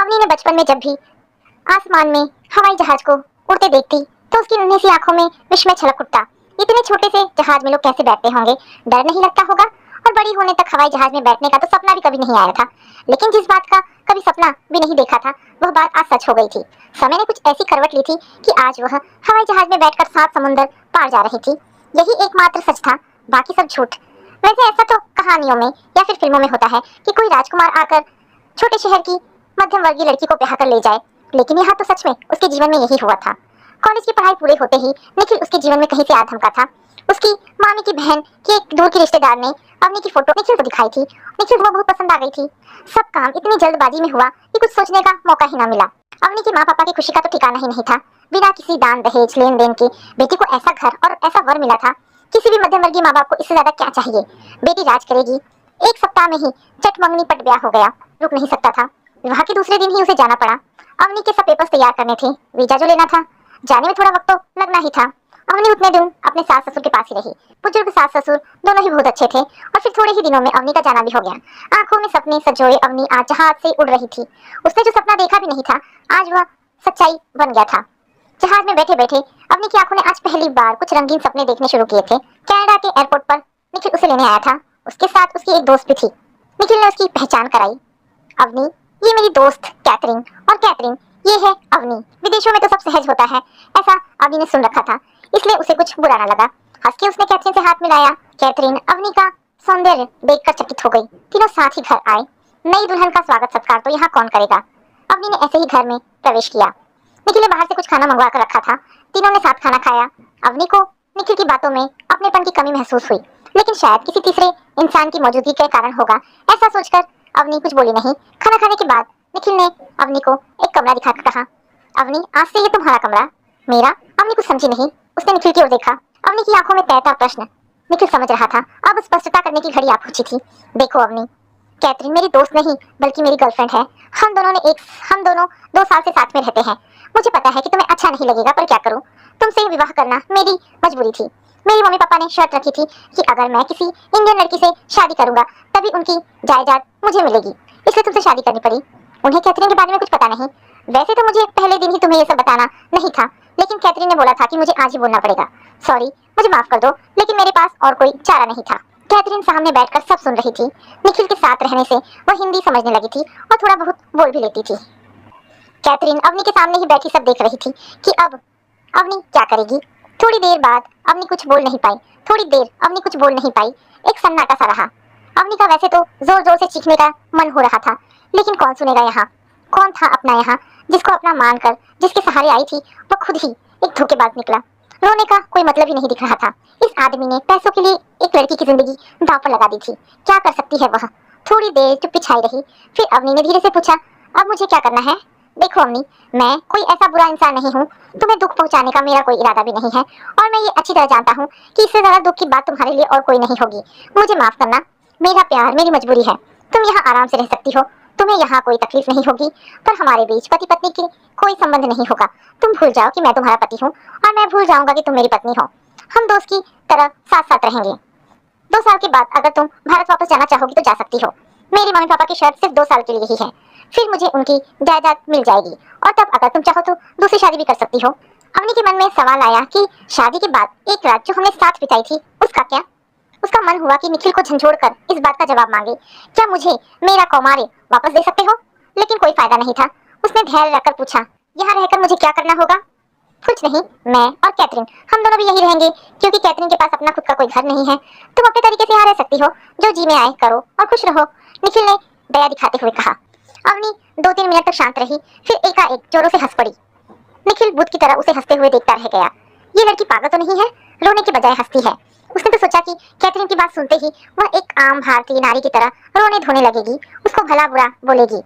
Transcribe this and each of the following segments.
अवनी ने बचपन में जब भी आसमान में हवाई जहाज को उड़ते देखती तो उसकी नन्ही सी आंखों में विस्मय छलक उठता। इतने छोटे से जहाज में लोग कैसे बैठते होंगे, डर नहीं लगता होगा। और बड़ी होने तक हवाई जहाज में बैठने का तो सपना भी कभी नहीं आया था, लेकिन जिस बात का कभी सपना भी नहीं देखा था वह बात आज सच हो गई थी। समय ने कुछ ऐसी करवट ली थी कि आज वह हवाई जहाज में बैठकर 7 समुंदर पार जा रही थी। यही एकमात्र सच था, बाकी सब झूठ। वैसे ऐसा तो कहानियों में या फिर फिल्मों में होता है कि कोई राजकुमार आकर छोटे शहर की मध्यम वर्गीय लड़की को ब्याह कर ले जाए, लेकिन यहाँ तो सच में उसके जीवन में यही हुआ था। कॉलेज की पढ़ाई पूरे होते ही निखिल उसके जीवन में कहीं से आ धमका था। उसकी मामी की बहन की एक दूर की रिश्तेदार ने अवनी की फोटो निखिल को दिखाई थी। निखिल को बहुत पसंद आ गई थी। सब काम इतनी जल्दबाजी में हुआ कि कुछ सोचने का मौका ही ना मिला। अवनी के माँ पापा की खुशी का तो ठिकाना ही नहीं था। बिना किसी दान दहेज लेन देन के बेटी को ऐसा घर और ऐसा वर मिला था। किसी भी मध्यम वर्गीय माँ बाप को इससे ज्यादा क्या चाहिए। बेटी राज करेगी। एक सप्ताह में ही चट मंगनी पट ब्याह हो गया। रुक नहीं सकता था। विवाह के दूसरे दिन ही उसे जाना पड़ा। अवनी के सब पेपर्स तैयार करने थे, वीजा जो लेना था। जाने में थोड़ा वक्त तो लगना ही था। अवनी उतने दिन अपने सास ससुर के पास ही रही। बुजुर्ग सास ससुर दोनों ही बहुत अच्छे थे और फिर थोड़े ही दिनों में अवनी का जाना भी हो गया। आंखों में सपने सजोए अवनी आज जहाज से उड़ रही थी। उसने जो सपना देखा भी नहीं था, आज वह सच्चाई बन गया था। जहाज में बैठे बैठे अवनी की आंखों ने आज पहली बार कुछ रंगीन सपने देखने शुरू किए थे। कनाडा के एयरपोर्ट पर निखिल उसे लेने आया था। उसके साथ उसकी एक दोस्त भी थी। निखिल ने उसकी पहचान कराई। अवनी, ये मेरी दोस्त कैथरीन, और कैथरीन ये है अवनी। विदेशों में तो सब सहज होता है, ऐसा अवनी ने सुन रखा था, इसलिए उसे कुछ बुरा न लगा। हंस के उसने कैथरीन से हाथ मिलाया। कैथरीन अवनी का सौंदर्य देखकर चकित हो गई। तीनों साथ ही घर आए। नई दुल्हन का स्वागत सत्कार तो यहाँ कौन करेगा। अवनी ने ऐसे ही घर में प्रवेश किया। निखिल ने बाहर से कुछ खाना मंगवा कर रखा था। तीनों ने साथ खाना खाया। अवनी को निखिल की बातों में अपनेपन की कमी महसूस हुई, लेकिन शायद किसी तीसरे इंसान की मौजूदगी के कारण होगा, ऐसा सोचकर अवनी कुछ बोली नहीं। खाना खाने के बाद निखिल ने अवनी को एक कमरा दिखाकर कहा, अवनी आज से ये तुम्हारा कमरा। मेरा? अवनी कुछ समझी नहीं। उसने निखिल की ओर देखा। अवनी की आंखों में तैरता प्रश्न। निखिल समझ रहा था, अब स्पष्टता करने की घड़ी आ पहुंची थी। देखो अवनी, कैथरीन मेरी दोस्त नहीं बल्कि मेरी गर्लफ्रेंड है। हम दोनों 2 साल से साथ में रहते हैं। मुझे पता है कि तुम्हें अच्छा नहीं लगेगा, पर क्या करूं, तुमसे विवाह करना मेरी मजबूरी थी। मेरी मम्मी पापा ने शर्त रखी थी कि अगर मैं किसी इंडियन लड़की से शादी करूंगा तभी उनकी जायदाद मुझे मिलेगी, इसलिए तुमसे शादी करनी पड़ी। उन्हें कैथरीन के बारे में कुछ पता नहीं। वैसे तो मुझे पहले दिन ही तुम्हें ये सब बताना नहीं था, लेकिन कैथरीन ने बोला था कि मुझे आज ही बोलना पड़ेगा। सॉरी, मुझे माफ कर दो, लेकिन मेरे पास और कोई चारा नहीं था। कैथरीन सामने बैठकर सब सुन रही थी। निखिल के साथ रहने से वह हिंदी समझने लगी थी और थोड़ा बहुत बोल भी लेती थी। कैथरीन अवनी के सामने ही बैठी सब देख रही थी कि अब अवनी क्या करेगी। थोड़ी देर बाद अवनी कुछ बोल नहीं पाई। एक सन्नाटा सा रहा। अवनी का वैसे तो जोर जोर से चीखने का मन हो रहा था, लेकिन कौन सुनेगा यहाँ। कौन था अपना यहाँ, जिसको अपना मानकर जिसके सहारे आई थी वह खुद ही एक धोखेबाज निकला। रोने का कोई मतलब ही नहीं दिख रहा था। इस आदमी ने पैसों के लिए एक लड़की की जिंदगी दांव पर लगा दी थी। क्या कर सकती है वह। थोड़ी देर चुप्पी छाई रही। फिर अवनी ने धीरे से पूछा, अब मुझे क्या करना है। देखो अवनी, मैं कोई ऐसा बुरा इंसान नहीं हूँ। तुम्हें दुख पहुंचाने का मेरा कोई इरादा भी नहीं है, और मैं ये अच्छी तरह जानता हूँ कि इससे ज्यादा दुख की बात तुम्हारे लिए और कोई नहीं होगी। मुझे माफ करना, मेरा प्यार मेरी मजबूरी है। तुम यहाँ आराम से रह सकती हो, तुम्हें यहाँ कोई तकलीफ नहीं होगी, पर हमारे बीच पति पत्नी की कोई संबंध नहीं होगा। तुम भूल जाओ कि मैं तुम्हारा पति हूँ, और मैं भूल जाऊंगा कि तुम मेरी पत्नी हो। हम दोस्त की तरह साथ साथ रहेंगे। 2 साल के बाद अगर तुम भारत वापस जाना चाहोगी तो जा सकती हो। मेरे मम्मी पापा की शर्त सिर्फ 2 साल के लिए ही है, फिर मुझे उनकी जायदाद मिल जाएगी, और तब अगर तुम चाहो तो दूसरी शादी भी कर सकती हो। अवनी के मन में सवाल आया कि शादी के बाद एक रात जो हमने साथ बिताई थी उसका क्या। उसका मन हुआ कि निखिल को झंझोड़कर इस बात का जवाब मांगे, क्या मुझे मेरा कौमार्य वापस दे सकते हो। लेकिन कोई फायदा नहीं था। उसने धैर्य रखकर पूछा, यहाँ रहकर मुझे क्या करना होगा। कुछ नहीं, मैं और कैथरीन हम दोनों भी यही रहेंगे, क्योंकि कैथरीन के पास अपना खुद का कोई घर नहीं है। तुम अपने तरीके से यहाँ रह सकती हो, जो जी में आए करो और खुश रहो, निखिल ने दया दिखाते हुए कहा। अवनी 2-3 मिनट तक शांत रही, फिर एकाएक जोरों से हंस पड़ी। निखिल बुद्ध की तरह उसे हंसते हुए देखता रह गया। ये लड़की पागल तो नहीं है, रोने के बजाय हंसती है। उसने तो सोचा कि कैथरीन की बात सुनते ही वह एक आम भारतीय नारी की तरह रोने धोने लगेगी, उसको भला बुरा बोलेगी,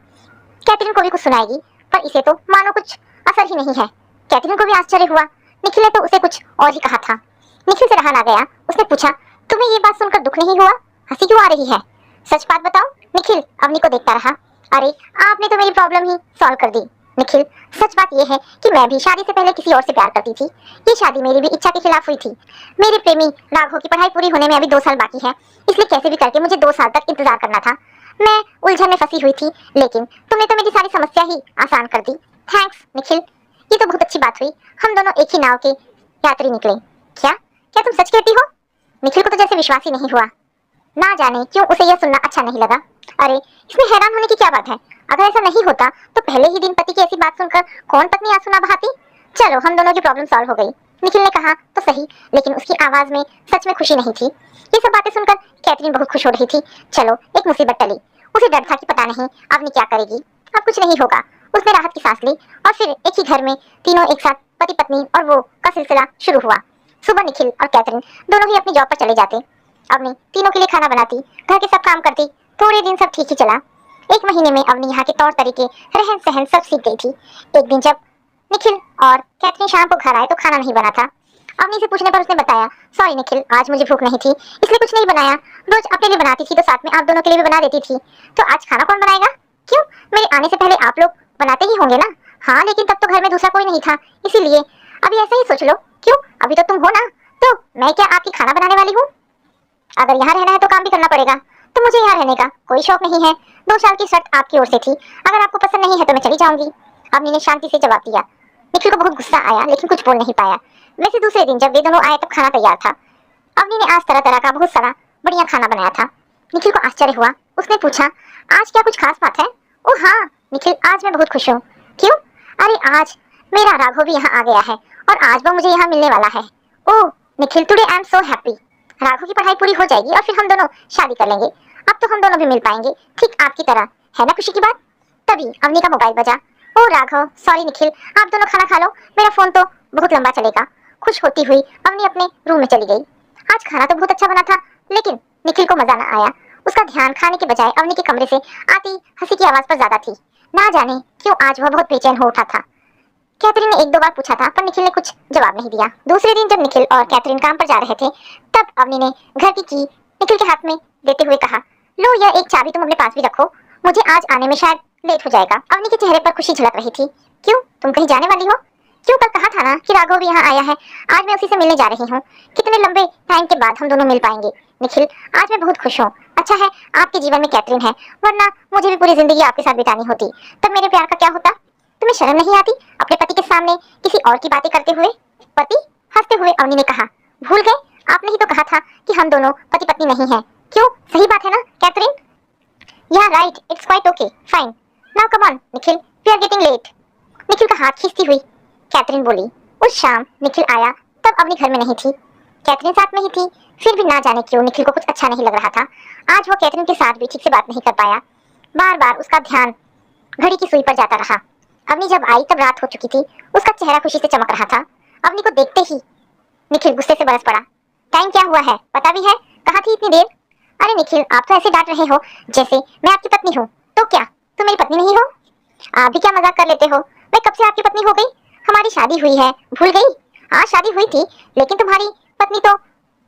कैथरीन को भी कुछ सुनाएगी, पर इसे तो मानो कुछ असर ही नहीं है। कैथरीन को भी आश्चर्य हुआ। निखिल ने तो उसे कुछ और ही कहा था। निखिल से रहा ना गया। उसने पूछा, तुम्हें ये बात सुनकर दुख नहीं हुआ, हंसी क्यों आ रही है। सच बात बताओ। निखिल अवनी को देखता रहा। अरे आपने तो मेरी प्रॉब्लम ही सॉल्व कर दी। निखिल, सच बात यह है कि मैं भी शादी से पहले किसी और से प्यार करती थी। ये शादी मेरी भी इच्छा के खिलाफ हुई थी। मेरे प्रेमी राघव की पढ़ाई पूरी होने में अभी 2 साल बाकी है, इसलिए कैसे भी करके मुझे 2 साल तक इंतजार करना था। मैं उलझन में फंसी हुई थी, लेकिन तुमने तो मेरी सारी समस्या ही आसान कर दी। थैंक्स निखिल, ये तो बहुत अच्छी बात हुई, हम दोनों एक ही नाव के यात्री निकले। क्या क्या तुम सच कहती हो? निखिल को तो जैसे विश्वास ही नहीं हुआ। ना जाने क्यों उसे यह सुनना अच्छा नहीं लगा। अरे इसमें हैरान होने की क्या बात है? अगर ऐसा नहीं होता तो पहले ही दिन पति की ऐसी बात सुनकर कौन पत्नी आंसू ना बहाती। चलो हम दोनों की प्रॉब्लम सॉल्व हो गई। निखिल ने कहा तो सही, लेकिन उसकी आवाज में सच में खुशी नहीं थी। ये सब बातें सुनकर कैथरीन बहुत खुश हो रही थी। चलो एक मुसीबत टली। उसे डर था कि पता नहीं अवनी क्या करेगी। अब कुछ नहीं होगा। उसने राहत की सांस ली और फिर एक ही घर में तीनों एक साथ पति पत्नी और वो का सिलसिला शुरू हुआ। सुबह निखिल और कैथरीन दोनों ही अपनी जॉब पर चले जाते। अवनी तीनों के लिए खाना बनाती, घर के सब काम करती। थोड़े दिन सब ठीक ही चला। एक महीने में अवनी यहाँ के तौर तरीके, रहन सहन सब सीख गई थी। एक दिन जब निखिल और कैथरीन शाम को घर आए तो खाना नहीं बना था। अवनी से पूछने पर उसने बताया, सॉरी निखिल, आज मुझे भूख नहीं थी इसलिए कुछ नहीं बनाया। रोज अपने लिए बनाती थी तो साथ में आप दोनों के लिए भी बना देती थी। तो आज खाना कौन बनाएगा? क्यों, मेरे आने से पहले आप लोग बनाते ही होंगे ना? हाँ, लेकिन तब तो घर में दूसरा कोई नहीं था, इसीलिए। अभी ऐसे ही सोच लो। क्यों, अभी तो तुम हो ना, तो मैं क्या आपकी खाना बनाने वाली हूँ? अगर यहाँ रहना है तो काम भी करना पड़ेगा। तो मुझे यहाँ रहने का कोई शौक नहीं है। 2 साल की शर्त आपकी ओर से थी, अगर आपको पसंद नहीं है तो मैं चली जाऊंगी। अवनी ने शांति से जवाब दिया। निखिल को बहुत गुस्सा आया, लेकिन कुछ बोल नहीं पाया। वैसे दूसरे दिन जब वे दोनों आए तब खाना तैयार था। अवनी ने आज तरह तरह का बहुत सारा बढ़िया खाना बनाया था। निखिल को आश्चर्य हुआ। उसने पूछा, आज क्या कुछ खास बात है? ओह हाँ निखिल, आज मैं बहुत खुश हूँ। क्यों? अरे आज मेरा राघव भी यहाँ आ गया है और आज वो मुझे यहाँ मिलने वाला है। Oh Nikhil, today I am so happy. Raghav की पढ़ाई पूरी हो जाएगी और फिर हम दोनों शादी कर लेंगे। अब तो हम दोनों भी मिल पाएंगे, ठीक आपकी तरह। है ना खुशी की बात? तभी अवनी का मोबाइल बजा। ओ राघव, सॉरी निखिल, आप दोनों खाना खा लो, मेरा फोन तो बहुत लंबा चलेगा। खुश होती हुई अवनी अपने रूम में चली गई। आज खाना तो बहुत अच्छा बना था, लेकिन निखिल को मजा न आया। उसका ध्यान खाने के बजाय अवनी के कमरे से आती हंसी की आवाज पर ज्यादा थी। ना जाने क्यों आज वह बहुत बेचैन हो उठा था। कैथरीन ने 1-2 बार पूछा था, पर निखिल ने कुछ जवाब नहीं दिया। दूसरे दिन जब निखिल और कैथरीन काम पर जा रहे थे, तब अवनी ने घर की निखिल के हाथ में देते हुए कहा, लो यह एक चाबी तुम अपने पास भी रखो, मुझे आज आने में शायद लेट हो जाएगा। अवनी के चेहरे पर खुशी झलक रही थी। क्यों, तुम कहीं जाने वाली हो? क्यों, कल कहा था ना कि राघव भी यहाँ आया है। आज मैं उसी से मिलने जा रही हूँ। कितने लंबे टाइम के बाद हम दोनों मिल पाएंगे। निखिल, आज मैं बहुत खुश हूँ। अच्छा है आपके जीवन में कैथरीन है, वरना मुझे भी पूरी जिंदगी आपके साथ बितानी होती। तब मेरे प्यार का क्या होता? तुम्हें शर्म नहीं आती अपने पति के सामने किसी और की बातें करते हुए? पति? हंसते हुए अवनी ने कहा, भूल गए? आपने ही तो कहा था कि हम दोनों पति पत्नी नहीं हैं। क्यों, सही बात है ना कैथरीन? या right, it's quite okay, fine. Now come on Nikhil, we are getting late. Nikhil का हाथ खींचती हुई कैथरीन बोली। उस शाम निखिल आया तब अवनी घर में नहीं थी। कैथरीन साथ में ही थी। फिर भी ना जाने क्यों निखिल को कुछ अच्छा नहीं लग रहा था। आज वो कैथरीन के साथ भी ठीक से बात नहीं कर पाया। बार बार उसका ध्यान घड़ी की सुई पर जाता रहा। अवनी जब आई तब रात हो चुकी थी। उसका चेहरा खुशी से चमक रहा था। अवनी को देखते ही निखिल गुस्से से बरस पड़ा। टाइम क्या हुआ है, पता भी है? कहाँ थी इतनी देर? अरे निखिल, आप तो ऐसे डांट रहे हो जैसे मैं आपकी पत्नी हूँ। तो क्या तुम मेरी पत्नी नहीं हो? आप भी क्या मजाक कर लेते हो? मैं कब से आपकी पत्नी हो गई? हमारी शादी हुई है, भूल गई? हाँ शादी हुई थी, लेकिन तुम्हारी पत्नी तो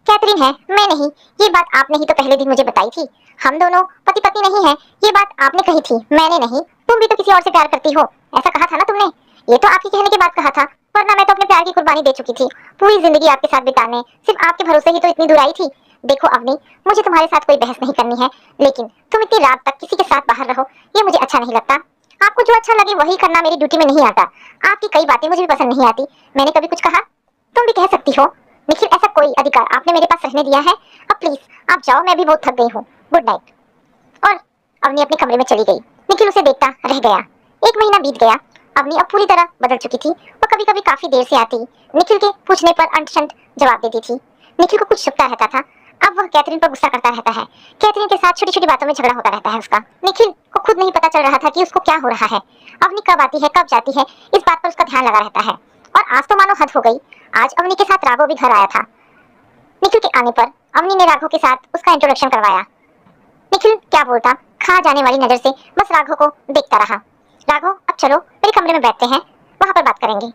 कैथरीन है, मैं नहीं। ये बात आपने ही तो पहले दिन मुझे बताई थी। हम दोनों पति पत्नी नहीं हैं, ये बात आपने कही थी, मैंने नहीं। तुम भी तो किसी और से प्यार करती हो, ऐसा कहा था ना तुमने। ये तो आपके कहने के बाद कहा था, वरना मैं तो अपने प्यार की कुर्बानी दे चुकी थी। पूरी जिंदगी आपके साथ बिताने, सिर्फ आपके भरोसे ही तो इतनी दूर आई थी। देखो अवनी, मुझे तुम्हारे साथ कोई बहस नहीं करनी है, लेकिन तुम इतनी रात तक किसी के साथ बाहर रहो, ये मुझे अच्छा नहीं लगता। आपको जो अच्छा लगे वही करना मेरी ड्यूटी में नहीं आता। आपकी कई बातें मुझे भी पसंद नहीं आती। मैंने कभी कुछ कहा? तुम भी कह सकती हो। निखिल, ऐसा कोई अधिकार आपने मेरे पास रहने दिया है? अब प्लीज आप जाओ, मैं भी बहुत थक गई हूँ। Good night. और अवनी अपने कमरे में चली गई। निखिल उसे देखता रह गया। 1 महीना बीत गया। अवनी अब पूरी तरह बदल चुकी थी। वो कभी कभी काफी देर से आती, निखिल के पूछने पर अंशंत जवाब देती थी। निखिल को कुछ छुपता रहता था। अब वह कैथरीन पर गुस्सा करता रहता है। कैथरीन के साथ छोटी छोटी बातों में झगड़ा होता रहता है उसका। निखिल को खुद नहीं पता चल रहा था कि उसको क्या हो रहा है। अवनी कब आती है कब जाती है, इस बात पर उसका ध्यान लगा रहता है। और आज तो मानो हद हो गई। आज अवनी के साथ राघव भी घर आया था। निखिल के आने पर अवनी ने राघव के साथ उसका इंट्रोडक्शन करवाया। निखिल क्या बोलता, खा जाने वाली नजर से बस राघव को देखता रहा। राघव, अब चलो मेरे कमरे में बैठते हैं, वहां पर बात करेंगे।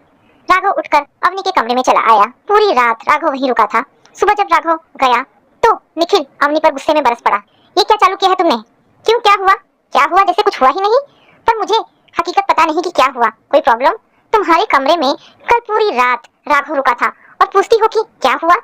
राघव उठकर अवनी के कमरे में चला आया। पूरी रात राघव वहीं रुका था। सुबह जब राघव गया तो निखिल अवनी पर गुस्से में बरस पड़ा। ये क्या चालू किया है तुमने? क्यों, क्या हुआ? क्या हुआ, जैसे कुछ हुआ ही नहीं। पर मुझे हकीकत पता नहीं कि क्या हुआ। कोई प्रॉब्लम? तुम्हारे कमरे में कल पूरी रात राघव रुका था और पूछती हो कि क्या हुआ।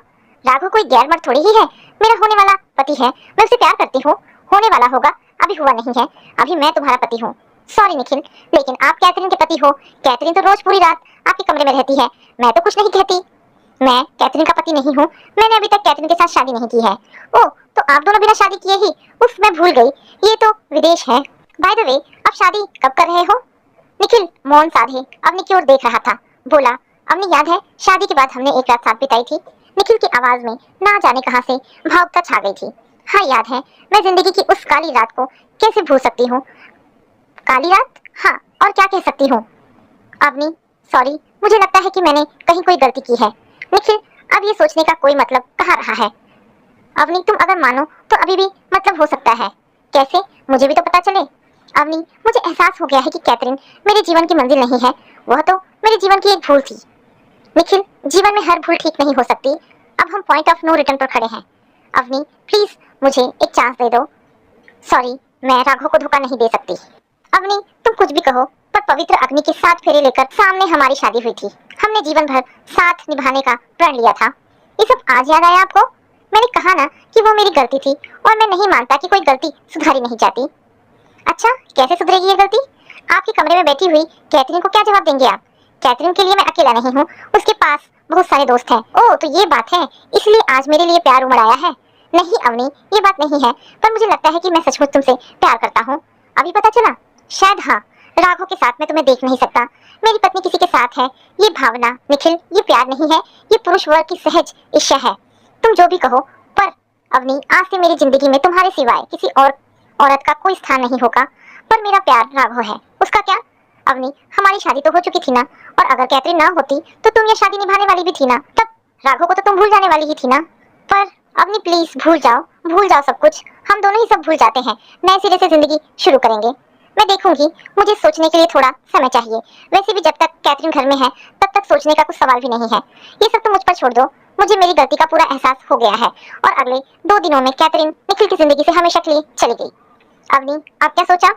राघव कोई गैर मर्द थोड़ी ही है, मेरा होने वाला पति है। मैं उसे प्यार करती हूँ, होने वाला होगा अभी हुआ नहीं है, अभी मैं तुम्हारा पति हूँ। सॉरी निखिल, लेकिन आप कैथरीन के पति हो। कैथरीन तो रोज पूरी रात आपके कमरे में रहती है, मैं तो कुछ नहीं कहती। मैं कैथरीन का पति नहीं हूँ, मैंने अभी तक कैथरीन के साथ शादी नहीं की है। ओह, तो आप दोनों बिना शादी किए ही? उफ, मैं भूल गई, ये तो विदेश है। बाय द वे, आप शादी कब कर रहे हो? निखिल मौन साधे अवनी की ओर देख रहा था। बोला, अवनी याद है शादी के बाद हमने एक रात साथ बिताई थी? निखिल की आवाज में ना जाने कहां से भावुकता छा गई थी। हाँ याद है, मैं जिंदगी की उस काली रात को कैसे भूल सकती हूँ। काली रात? हाँ, और क्या कह सकती हूँ। अवनी सॉरी, मुझे लगता है कि मैंने कहीं कोई गलती की है। निखिल, अब ये सोचने का कोई मतलब कहाँ रहा है। अवनी तुम अगर मानो तो अभी भी मतलब हो सकता है। कैसे, मुझे भी तो पता चले। अवनी, मुझे एहसास हो गया है कि कैथरीन मेरे जीवन की मंजिल नहीं है, वह तो मेरे जीवन की एक भूल थी। निखिल, जीवन में हर भूल ठीक नहीं हो सकती। अब हम पॉइंट ऑफ नो रिटर्न पर खड़े हैं। अवनी प्लीज मुझे एक चांस दे दो। सॉरी, मैं राघव को धोखा नहीं दे सकती। अवनी तुम कुछ भी कहो, पर पवित्र अग्नि के 7 फेरे लेकर सामने हमारी शादी हुई थी। हमने जीवन भर साथ निभाने का प्रण लिया था। ये सब आज याद आया आपको? मैंने कहा ना कि वो मेरी गलती थी, और मैं नहीं मानता कि कोई गलती सुधारी नहीं जाती। अच्छा, कैसे सुधरेगी ये गलती? आपके कमरे में बैठी हुई कैथरीन को क्या जवाब देंगे आप? कैथरीन के लिए मैं अकेला नहीं हूँ, उसके पास बहुत सारे दोस्त हैं। ओह, तो ये बात है, इसलिए आज मेरे लिए प्यार उमड़ आया है। नहीं अवनी, ये बात नहीं है, पर मुझे लगता है कि मैं सचमुच तुमसे प्यार करता हूँ। अभी पता चला? शायद हाँ। राघव के साथ मैं तुम्हें देख नहीं सकता, मेरी पत्नी किसी के साथ है। ये भावना निखिल, ये प्यार नहीं है, ये पुरुष वर्ग की सहज इच्छा है। तुम जो भी कहो, पर अवनी आज से मेरी जिंदगी में तुम्हारे सिवाय किसी और औरत का कोई स्थान नहीं होगा। पर मेरा प्यार राघव है, उसका क्या? अवनी, हमारी शादी तो हो चुकी थी ना, और अगर कैथरीन ना होती तो तुम ये शादी निभाने वाली भी थी ना, तब राघव को तो तुम भूल जाने वाली ही थी ना। पर अवनी प्लीज भूल जाओ सब कुछ, हम दोनों ही सब भूल जाते हैं, नए सिरे से जिंदगी शुरू करेंगे। मैं देखूंगी, मुझे सोचने के लिए थोड़ा समय चाहिए। वैसे भी जब तक कैथरीन घर में है तब तक सोचने का कुछ सवाल भी नहीं है। ये सब तो मुझ पर छोड़ दो, मुझे मेरी गलती का पूरा एहसास हो गया है, और अगले 2 दिनों में कैथरीन निखिल की जिंदगी से हमेशा के लिए चली गई। अवनी, आप क्या सोचा?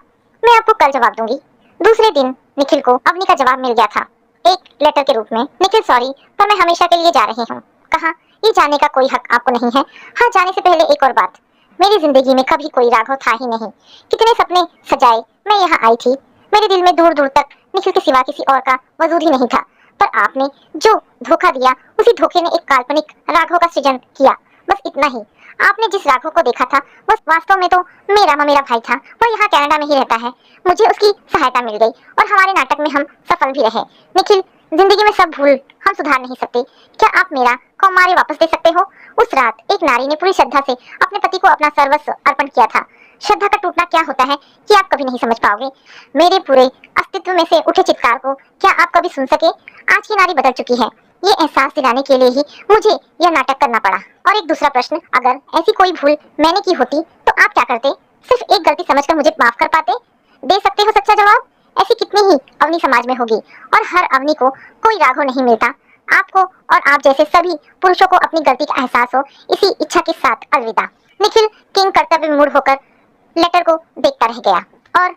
मैं आपको कल जवाब दूंगी। दूसरे दिन निखिल को अवनी का जवाब मिल गया था, एक लेटर के रूप में। निखिल सॉरी, पर मैं हमेशा के लिए जा रही हूँ। कहा, ये जाने का कोई हक आपको नहीं है। हाँ, जाने से पहले एक और बात, मेरी जिंदगी में कभी कोई राघव था ही नहीं। कितने सपने सजाए मैं यहाँ आई थी, मेरे दिल में दूर दूर तक निखिल के सिवा किसी और का वजूद ही नहीं था। पर आपने जो धोखा दिया, उसी धोखे ने एक काल्पनिक राघव का सृजन किया, बस इतना ही। आपने जिस राघव को देखा था वो वास्तव में तो मेरा भाई था। वो यहाँ कनाडा में ही रहता है। मुझे उसकी सहायता मिल गई, और हमारे नाटक में हम सफल भी रहे। निखिल, जिंदगी में सब भूल हम सुधार नहीं सकते। क्या आप मेरा कौमार्य वापस दे सकते हो? उस रात एक नारी ने पूरी श्रद्धा से अपने पति को अपना सर्वस्व अर्पण किया था। श्रद्धा का टूटना क्या होता है कि आप कभी नहीं समझ पाओगे। मेरे पूरे अस्तित्व में से उठे चित्कार को क्या आप कभी सुन सके? आज की नारी बदल चुकी है, ये एहसास दिलाने के लिए ही मुझे यह नाटक करना पड़ा। और एक दूसरा प्रश्न, अगर ऐसी कोई भूल मैंने की होती तो आप क्या करते? सिर्फ एक गलती समझकर मुझे माफ कर पाते? दे सकते हो सच्चा जवाब? ऐसी कितनी ही अवनी समाज में होगी, और हर अवनी को कोई राघव नहीं मिलता। आपको और आप जैसे सभी पुरुषों को अपनी गलती का एहसास हो, इसी इच्छा के साथ अलविदा। निखिल किंग कर्तव्य विमूढ़ होकर लेटर को देखता रह गया और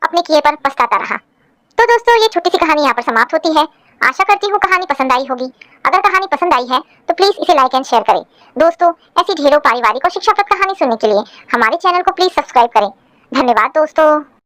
अपने किए पर पछताता रहा। तो दोस्तों, ये छोटी सी कहानी यहाँ पर समाप्त होती है। आशा करती हूँ कहानी पसंद आई होगी। अगर कहानी पसंद आई है तो प्लीज इसे लाइक एंड शेयर करें। दोस्तों, ऐसी ढेरों पारिवारिक और शिक्षाप्रद कहानी सुनने के लिए हमारे चैनल को प्लीज सब्सक्राइब करें। धन्यवाद दोस्तों।